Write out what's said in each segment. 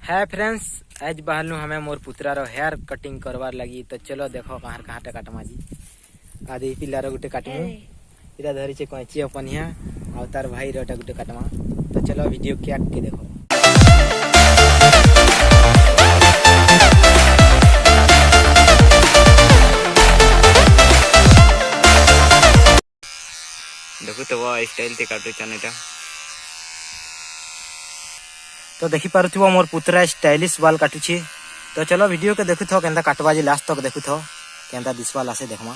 है फ्रेंड्स, आज बाहर हमें मोर पुत्रार हेयर कटिंग करवार लगी। तो चलो देखो कहाँ कहाँ काटमा जी। आदि पिलार गुटे काटमु, इरा धरी छे कैंची अपनिया और तार भाई रोटा गुटे काटमा। तो चलो वीडियो क्या के देखो। देखो तो वो स्टाइल ते काटू चनेटा। तो देखी पारुथिबो मोर पुत्रा स्टाइलिश बाल काटू छी। तो चलो वीडियो के देखु थो केंता काटवा जी लास्ट तक देखु थो केंता दिसवा लासे देखमा।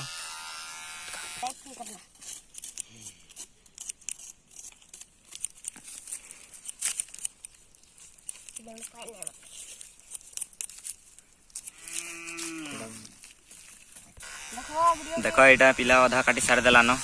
देखो एटा पिला आधा काटी सार देलानो।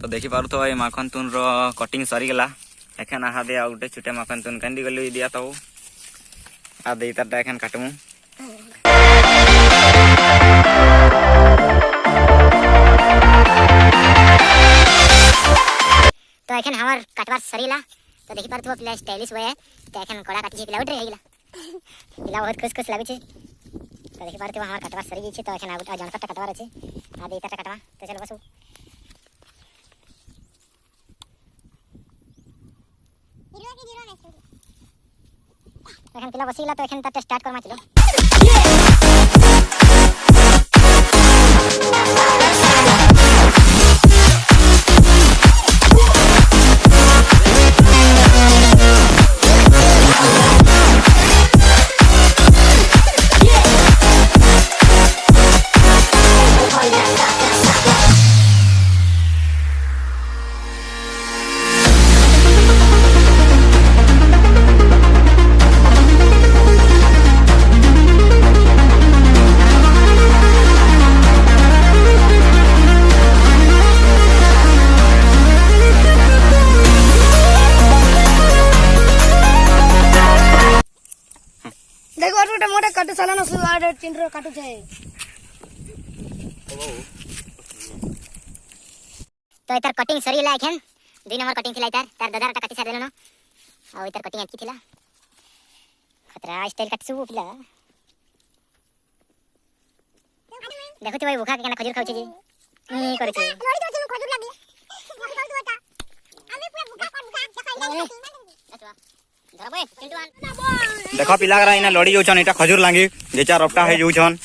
तो देखी पारु तो ये माखन तुन रो कटिंग सरी गला। एखन आहा दे आउटे छुटे माखन तुन कंदी गली दिया तो आ दे ताटा एखन काटमु। तो एखन हमार काटवार सरीला। तो देखी पारु तो पिला स्टाइलिश होय है। तो एखन कोड़ा काटी पिला उठ रे हिला पिला बहुत खुश खुश लागु छे। तो देखी पारु तो हमार काटवार सरी छे। तो एखन आउटा जन काटा काटवार छे। आ दे ताटा काटवा। तो चलो बसु एखन पिला बसिला। तो एखन ताटे स्टार्ट करमा चलो। देखो मोटा मोटा काटू साला ना सुआड चिंड्रो काटू छे। तो इतर कटिंग सरी ला एखन 2 नंबर कटिंग थिला इतर तार दादा टा काटी सार देलो न। आ इतर कटिंग अच्छी थिला खतरा स्टाइल काट सुबो पिला। देखो तो भाई भूखा के केना खजूर खाउ छे जी ई करे छे लोड़ी तो खजूर लागी खजूर तो होता आमे पूरा भूखा अच्छा धरबे चिंटू देखो पिला करा इना लड़ी जाउछन। एटा खजूर लागी जे चार रपटा हे जाउछन।